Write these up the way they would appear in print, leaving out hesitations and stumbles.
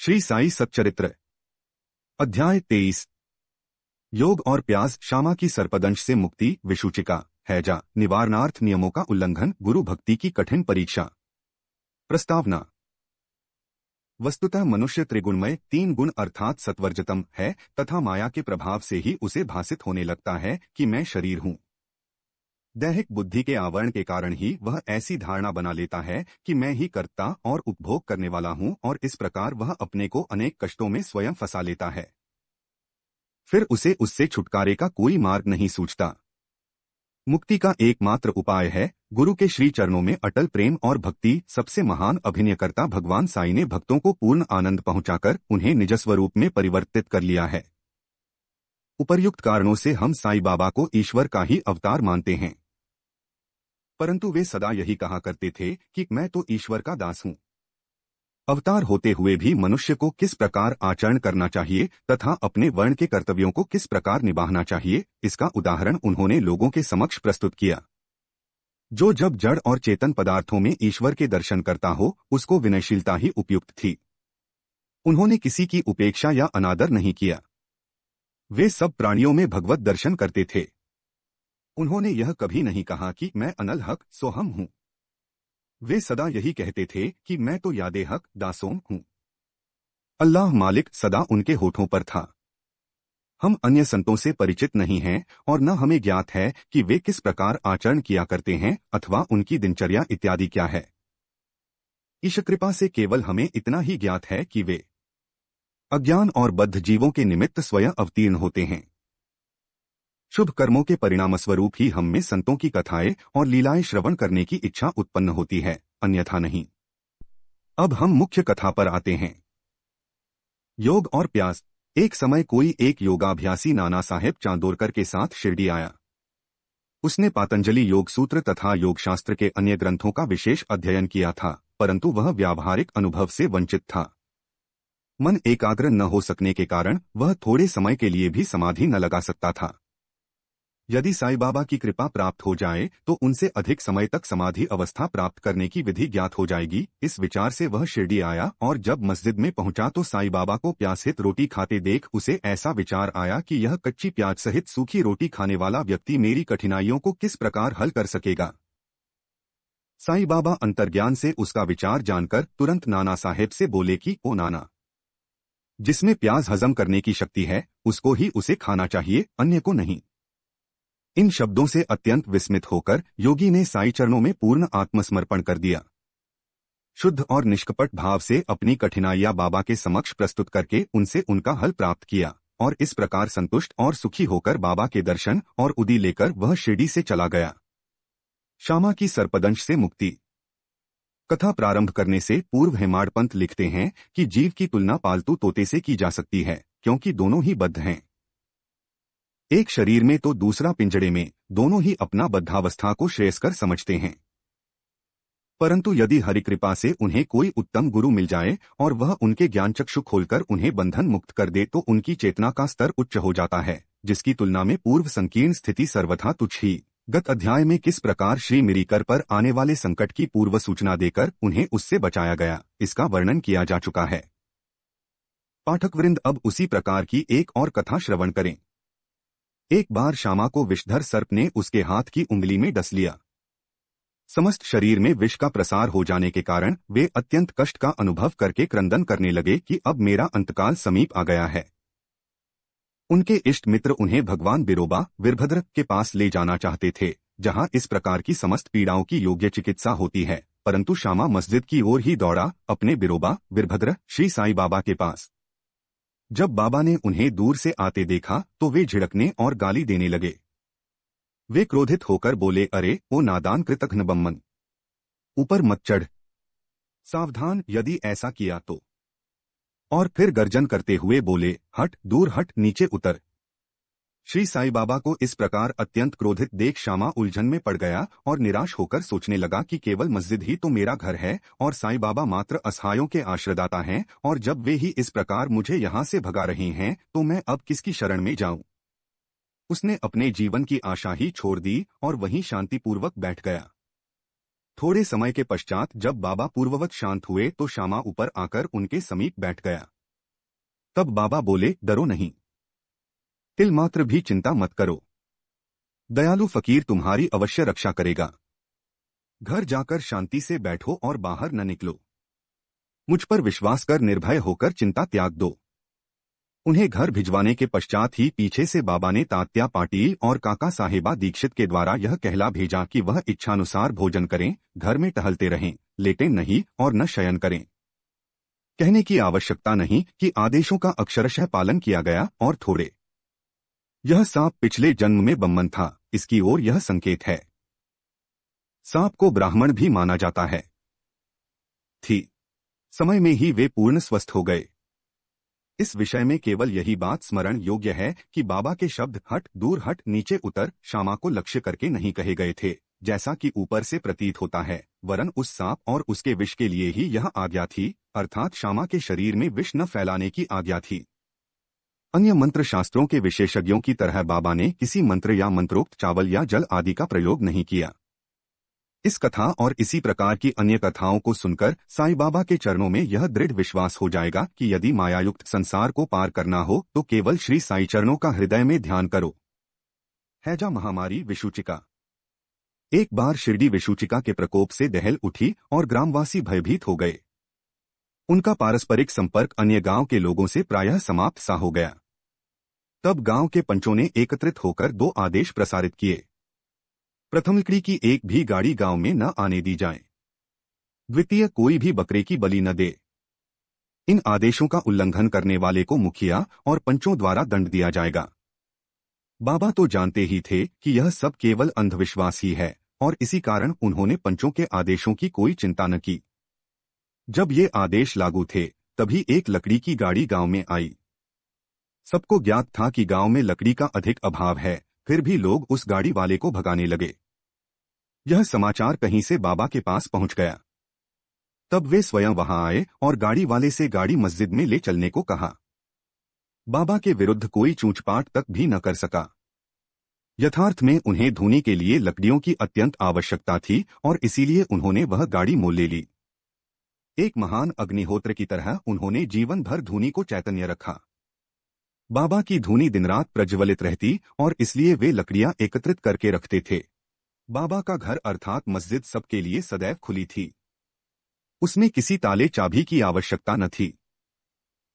श्री साई सच्चरित्र अध्याय 23 योग और प्यास श्यामा की सर्पदंश से मुक्ति विषुचिका हैजा निवारणार्थ नियमों का उल्लंघन गुरु भक्ति की कठिन परीक्षा। प्रस्तावना। वस्तुतः मनुष्य त्रिगुणमय तीन गुण अर्थात सत्वर्जतम है तथा माया के प्रभाव से ही उसे भासित होने लगता है कि मैं शरीर हूँ। दैहिक बुद्धि के आवरण के कारण ही वह ऐसी धारणा बना लेता है कि मैं ही कर्ता और उपभोग करने वाला हूँ और इस प्रकार वह अपने को अनेक कष्टों में स्वयं फंसा लेता है। फिर उसे उससे छुटकारे का कोई मार्ग नहीं सूझता। मुक्ति का एकमात्र उपाय है गुरु के श्री चरणों में अटल प्रेम और भक्ति। सबसे महान अभिनयकर्ता भगवान साई ने भक्तों को पूर्ण आनंद पहुंचाकर उन्हें निज स्वरूप में परिवर्तित कर लिया है। उपर्युक्त कारणों से हम साई बाबा को ईश्वर का ही अवतार मानते हैं, परंतु वे सदा यही कहा करते थे कि मैं तो ईश्वर का दास हूँ। अवतार होते हुए भी मनुष्य को किस प्रकार आचरण करना चाहिए तथा अपने वर्ण के कर्तव्यों को किस प्रकार निभाना चाहिए, इसका उदाहरण उन्होंने लोगों के समक्ष प्रस्तुत किया। जो जब जड़ और चेतन पदार्थों में ईश्वर के दर्शन करता हो उसको विनयशीलता ही उपयुक्त थी। उन्होंने किसी की उपेक्षा या अनादर नहीं किया। वे सब प्राणियों में भगवत दर्शन करते थे। उन्होंने यह कभी नहीं कहा कि मैं अनल हक सोहम हूं। वे सदा यही कहते थे कि मैं तो यादे हक दासोम हूं। अल्लाह मालिक सदा उनके होठों पर था। हम अन्य संतों से परिचित नहीं हैं और न हमें ज्ञात है कि वे किस प्रकार आचरण किया करते हैं अथवा उनकी दिनचर्या इत्यादि क्या है। ईश कृपा से केवल हमें इतना ही ज्ञात है कि वे अज्ञान और बद्ध जीवों के निमित्त स्वयं अवतीर्ण होते हैं। शुभ कर्मों के परिणामस्वरूप ही हम में संतों की कथाएं और लीलाएं श्रवण करने की इच्छा उत्पन्न होती है, अन्यथा नहीं। अब हम मुख्य कथा पर आते हैं। योग और प्यास। एक समय कोई एक योगाभ्यासी नाना साहेब चांदोरकर के साथ शिरडी आया। उसने पातंजलि योग सूत्र तथा योगशास्त्र के अन्य ग्रंथों का विशेष अध्ययन किया था, परंतु वह व्यावहारिक अनुभव से वंचित था। मन एकाग्र न हो सकने के कारण वह थोड़े समय के लिए भी समाधि न लगा सकता था। यदि साईं बाबा की कृपा प्राप्त हो जाए तो उनसे अधिक समय तक समाधि अवस्था प्राप्त करने की विधि ज्ञात हो जाएगी। इस विचार से वह शिरडी आया और जब मस्जिद में पहुंचा तो साईं बाबा को प्यासित रोटी खाते देख उसे ऐसा विचार आया कि यह कच्ची प्याज सहित सूखी रोटी खाने वाला व्यक्ति मेरी कठिनाइयों को किस प्रकार हल कर सकेगा। साईं बाबा अंतर्ज्ञान से उसका विचार जानकर तुरंत नाना साहेब से बोले कि ओ नाना, जिसमें प्याज हजम करने की शक्ति है उसको ही उसे खाना चाहिए, अन्य को नहीं। इन शब्दों से अत्यंत विस्मित होकर योगी ने साईं चरणों में पूर्ण आत्मसमर्पण कर दिया। शुद्ध और निष्कपट भाव से अपनी कठिनाइयां बाबा के समक्ष प्रस्तुत करके उनसे उनका हल प्राप्त किया और इस प्रकार संतुष्ट और सुखी होकर बाबा के दर्शन और उदी लेकर वह शिरडी से चला गया। श्यामा की सर्पदंश से मुक्ति। कथा प्रारंभ करने से पूर्व हेमाडपंत लिखते हैं कि जीव की तुलना पालतू तोते से की जा सकती है, क्योंकि दोनों ही बद्ध हैं। एक शरीर में तो दूसरा पिंजड़े में, दोनों ही अपना बद्धावस्था को श्रेयस्कर समझते हैं। परंतु यदि हरिकृपा से उन्हें कोई उत्तम गुरु मिल जाए और वह उनके ज्ञान चक्षु खोलकर उन्हें बंधन मुक्त कर दे तो उनकी चेतना का स्तर उच्च हो जाता है, जिसकी तुलना में पूर्व संकीर्ण स्थिति सर्वथा तुच्छ ही। गत अध्याय में किस प्रकार श्री मिरीकर पर आने वाले संकट की पूर्व सूचना देकर उन्हें उससे बचाया गया, इसका वर्णन किया जा चुका है। पाठकवृंद अब उसी प्रकार की एक और कथा श्रवण करें। एक बार श्यामा को विषधर सर्प ने उसके हाथ की उंगली में डस लिया। समस्त शरीर में विष का प्रसार हो जाने के कारण वे अत्यंत कष्ट का अनुभव करके क्रंदन करने लगे कि अब मेरा अंतकाल समीप आ गया है। उनके इष्ट मित्र उन्हें भगवान बिरोबा वीरभद्र के पास ले जाना चाहते थे, जहां इस प्रकार की समस्त पीड़ाओं की योग्य चिकित्सा होती है, परंतु श्यामा मस्जिद की ओर ही दौड़ा, अपने बिरोबा वीरभद्र श्री साईं बाबा के पास। जब बाबा ने उन्हें दूर से आते देखा तो वे झिड़कने और गाली देने लगे। वे क्रोधित होकर बोले, अरे ओ नादान कृतघ्न बम्मन, ऊपर मत चढ़, सावधान यदि ऐसा किया तो। और फिर गर्जन करते हुए बोले, हट दूर हट, नीचे उतर। श्री साईं बाबा को इस प्रकार अत्यंत क्रोधित देख श्यामा उलझन में पड़ गया और निराश होकर सोचने लगा कि केवल मस्जिद ही तो मेरा घर है और साईं बाबा मात्र असहायों के आश्रयदाता हैं, और जब वे ही इस प्रकार मुझे यहाँ से भगा रहे हैं तो मैं अब किसकी शरण में जाऊं। उसने अपने जीवन की आशा ही छोड़ दी और वहीं शांतिपूर्वक बैठ गया। थोड़े समय के पश्चात जब बाबा पूर्ववत शांत हुए तो श्यामा ऊपर आकर उनके समीप बैठ गया। तब बाबा बोले, डरो नहीं, तिल मात्र भी चिंता मत करो, दयालु फकीर तुम्हारी अवश्य रक्षा करेगा। घर जाकर शांति से बैठो और बाहर न निकलो। मुझ पर विश्वास कर निर्भय होकर चिंता त्याग दो। उन्हें घर भिजवाने के पश्चात ही पीछे से बाबा ने तात्या पाटिल और काका साहेबा दीक्षित के द्वारा यह कहला भेजा कि वह इच्छानुसार भोजन करें, घर में टहलते रहें, लेटें नहीं और न शयन करें। कहने की आवश्यकता नहीं कि आदेशों का अक्षरशः पालन किया गया और थोड़े। यह सांप पिछले जन्म में बम्मन था, इसकी ओर यह संकेत है। सांप को ब्राह्मण भी माना जाता है। थी समय में ही वे पूर्ण स्वस्थ हो गए। इस विषय में केवल यही बात स्मरण योग्य है कि बाबा के शब्द हट, दूर हट, नीचे उतर श्यामा को लक्ष्य करके नहीं कहे गए थे, जैसा कि ऊपर से प्रतीत होता है, वरन उस सांप और उसके विष के लिए ही यह आज्ञा थी, अर्थात श्यामा के शरीर में विष न फैलाने की आज्ञा थी। अन्य मंत्र शास्त्रों के विशेषज्ञों की तरह बाबा ने किसी मंत्र या मंत्रोक्त चावल या जल आदि का प्रयोग नहीं किया। इस कथा और इसी प्रकार की अन्य कथाओं को सुनकर साईं बाबा के चरणों में यह दृढ़ विश्वास हो जाएगा कि यदि मायायुक्त संसार को पार करना हो तो केवल श्री साईं चरणों का हृदय में ध्यान करो। हैजा महामारी विषुचिका। एक बार शिरडी विषुचिका के प्रकोप से दहल उठी और ग्रामवासी भयभीत हो गए। उनका पारस्परिक संपर्क अन्य गांव के लोगों से प्रायः समाप्त सा हो गया। तब गांव के पंचों ने एकत्रित होकर 2 आदेश प्रसारित किए। प्रथम, लकड़ी की एक भी गाड़ी गांव में न आने दी जाए। द्वितीय, कोई भी बकरे की बलि न दे। इन आदेशों का उल्लंघन करने वाले को मुखिया और पंचों द्वारा दंड दिया जाएगा। बाबा तो जानते ही थे कि यह सब केवल अंधविश्वास ही है और इसी कारण उन्होंने पंचों के आदेशों की कोई चिंता न की। जब ये आदेश लागू थे तभी एक लकड़ी की गाड़ी गांव में आई। सबको ज्ञात था कि गांव में लकड़ी का अधिक अभाव है, फिर भी लोग उस गाड़ी वाले को भगाने लगे। यह समाचार कहीं से बाबा के पास पहुंच गया। तब वे स्वयं वहां आए और गाड़ी वाले से गाड़ी मस्जिद में ले चलने को कहा। बाबा के विरुद्ध कोई चूंचपाट तक भी न कर सका। यथार्थ में उन्हें धूनी के लिए लकड़ियों की अत्यंत आवश्यकता थी और इसीलिए उन्होंने वह गाड़ी मोल ले ली। एक महान अग्निहोत्र की तरह उन्होंने जीवन भर धूनी को चैतन्य रखा। बाबा की धूनी दिन रात प्रज्वलित रहती और इसलिए वे लकड़ियां एकत्रित करके रखते थे। बाबा का घर अर्थात मस्जिद सबके लिए सदैव खुली थी। उसमें किसी ताले चाबी की आवश्यकता न थी।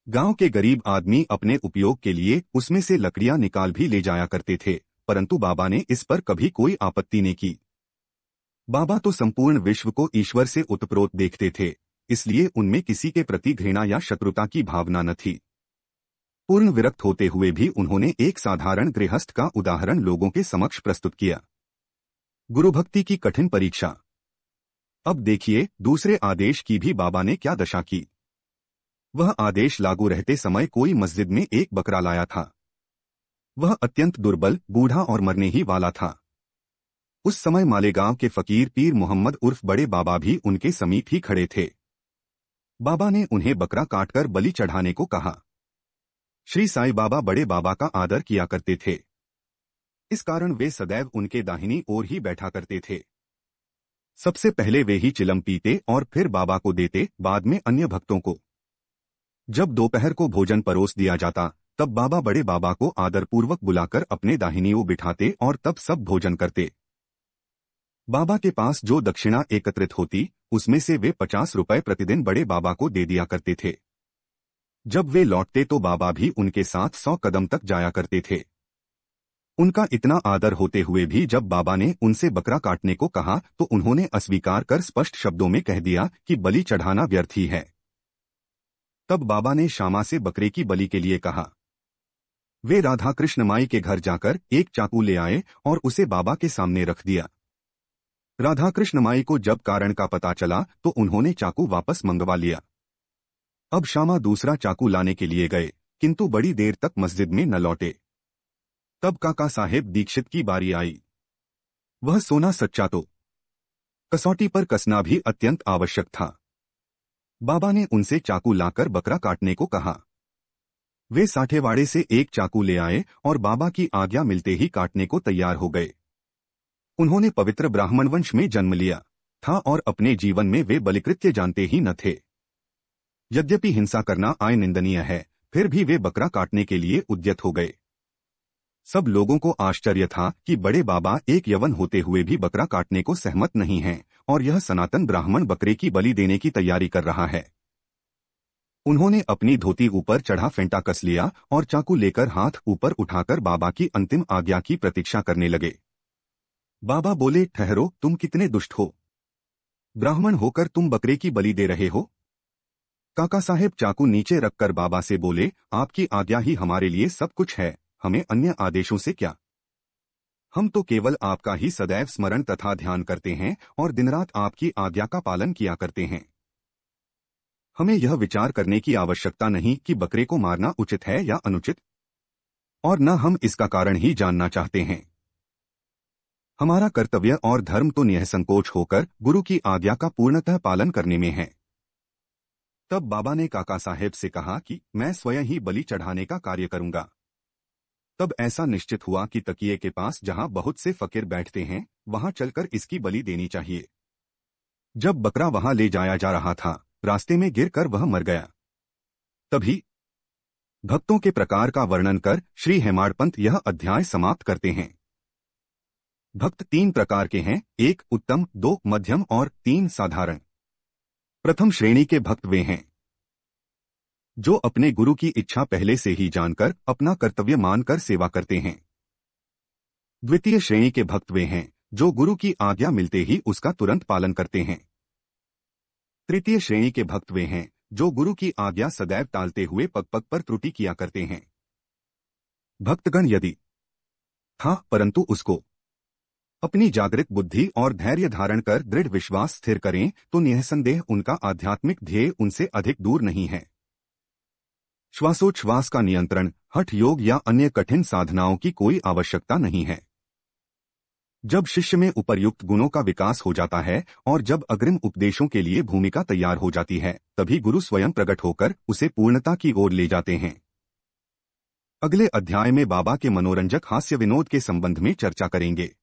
गांव के गरीब आदमी अपने उपयोग के लिए उसमें से लकड़ियां निकाल भी ले जाया करते थे, परंतु बाबा ने इस पर कभी कोई आपत्ति नहीं की। बाबा तो संपूर्ण विश्व को ईश्वर से उत्प्रोत देखते थे, इसलिए उनमें किसी के प्रति घृणा या शत्रुता की भावना न थी। पूर्ण विरक्त होते हुए भी उन्होंने एक साधारण गृहस्थ का उदाहरण लोगों के समक्ष प्रस्तुत किया। गुरुभक्ति की कठिन परीक्षा। अब देखिए दूसरे आदेश की भी बाबा ने क्या दशा की। वह आदेश लागू रहते समय कोई मस्जिद में एक बकरा लाया था। वह अत्यंत दुर्बल, बूढ़ा और मरने ही वाला था। उस समय मालेगांव के फकीर पीर मोहम्मद उर्फ बड़े बाबा भी उनके समीप ही खड़े थे। बाबा ने उन्हें बकरा काटकर बलि चढ़ाने को कहा। श्री साईं बाबा बड़े बाबा का आदर किया करते थे, इस कारण वे सदैव उनके दाहिनी ओर ही बैठा करते थे। सबसे पहले वे ही चिलम पीते और फिर बाबा को देते, बाद में अन्य भक्तों को। जब दोपहर को भोजन परोस दिया जाता तब बाबा बड़े बाबा को आदरपूर्वक बुलाकर अपने दाहिनी ओर बिठाते और तब सब भोजन करते। बाबा के पास जो दक्षिणा एकत्रित होती उसमें से वे 50 रुपए प्रतिदिन बड़े बाबा को दे दिया करते थे। जब वे लौटते तो बाबा भी उनके साथ 100 कदम तक जाया करते थे। उनका इतना आदर होते हुए भी जब बाबा ने उनसे बकरा काटने को कहा तो उन्होंने अस्वीकार कर स्पष्ट शब्दों में कह दिया कि बलि चढ़ाना व्यर्थ ही है। तब बाबा ने श्यामा से बकरे की बलि के लिए कहा। वे राधा कृष्ण माई के घर जाकर एक चाकू ले आए और उसे बाबा के सामने रख दिया। राधा कृष्ण माई को जब कारण का पता चला तो उन्होंने चाकू वापस मंगवा लिया। अब श्यामा दूसरा चाकू लाने के लिए गए, किंतु बड़ी देर तक मस्जिद में न लौटे। तब काका साहेब दीक्षित की बारी आई। वह सोना सच्चा तो कसौटी पर कसना भी अत्यंत आवश्यक था। बाबा ने उनसे चाकू लाकर बकरा काटने को कहा। वे साठेवाड़े से एक चाकू ले आए और बाबा की आज्ञा मिलते ही काटने को तैयार हो गए। उन्होंने पवित्र ब्राह्मण वंश में जन्म लिया था और अपने जीवन में वे बलिकृत्य जानते ही न थे। यद्यपि हिंसा करना आय निंदनीय है, फिर भी वे बकरा काटने के लिए उद्यत हो गए। सब लोगों को आश्चर्य था कि बड़े बाबा एक यवन होते हुए भी बकरा काटने को सहमत नहीं हैं और यह सनातन ब्राह्मण बकरे की बलि देने की तैयारी कर रहा है। उन्होंने अपनी धोती ऊपर चढ़ा फेंटा कस लिया और चाकू लेकर हाथ ऊपर उठाकर बाबा की अंतिम आज्ञा की प्रतीक्षा करने लगे। बाबा बोले, ठहरो, तुम कितने दुष्ट हो। ब्राह्मण होकर तुम बकरे की बलि दे रहे हो। काका साहेब चाकू नीचे रखकर बाबा से बोले, आपकी आज्ञा ही हमारे लिए सब कुछ है, हमें अन्य आदेशों से क्या। हम तो केवल आपका ही सदैव स्मरण तथा ध्यान करते हैं और दिन रात आपकी आज्ञा का पालन किया करते हैं। हमें यह विचार करने की आवश्यकता नहीं कि बकरे को मारना उचित है या अनुचित, और न हम इसका कारण ही जानना चाहते हैं। हमारा कर्तव्य और धर्म तो निःसंकोच होकर गुरु की आज्ञा का पूर्णतः पालन करने में है। तब बाबा ने काका साहेब से कहा कि मैं स्वयं ही बलि चढ़ाने का कार्य करूंगा। तब ऐसा निश्चित हुआ कि तकिए के पास जहां बहुत से फकीर बैठते हैं, वहां चलकर इसकी बलि देनी चाहिए। जब बकरा वहां ले जाया जा रहा था, रास्ते में गिरकर वह मर गया। तभी भक्तों के प्रकार का वर्णन कर श्री हेमाडपंत यह अध्याय समाप्त करते हैं। भक्त 3 प्रकार के हैं, 1 उत्तम, 2 मध्यम और 3 साधारण। प्रथम श्रेणी के भक्त वे हैं जो अपने गुरु की इच्छा पहले से ही जानकर अपना कर्तव्य मानकर सेवा करते हैं। द्वितीय श्रेणी के भक्त वे हैं जो गुरु की आज्ञा मिलते ही उसका तुरंत पालन करते हैं। तृतीय श्रेणी के भक्त वे हैं जो गुरु की आज्ञा सदैव टालते हुए पग पग पर त्रुटि किया करते हैं। भक्तगण यदि था परंतु उसको अपनी जागृत बुद्धि और धैर्य धारण कर दृढ़ विश्वास स्थिर करें तो निःसंदेह उनका आध्यात्मिक ध्येय उनसे अधिक दूर नहीं है। श्वासोच्छ्वास का नियंत्रण, हठ योग या अन्य कठिन साधनाओं की कोई आवश्यकता नहीं है। जब शिष्य में उपर्युक्त गुणों का विकास हो जाता है और जब अग्रिम उपदेशों के लिए भूमिका तैयार हो जाती है, तभी गुरु स्वयं प्रकट होकर उसे पूर्णता की ओर ले जाते हैं। अगले अध्याय में बाबा के मनोरंजक हास्य विनोद के संबंध में चर्चा करेंगे।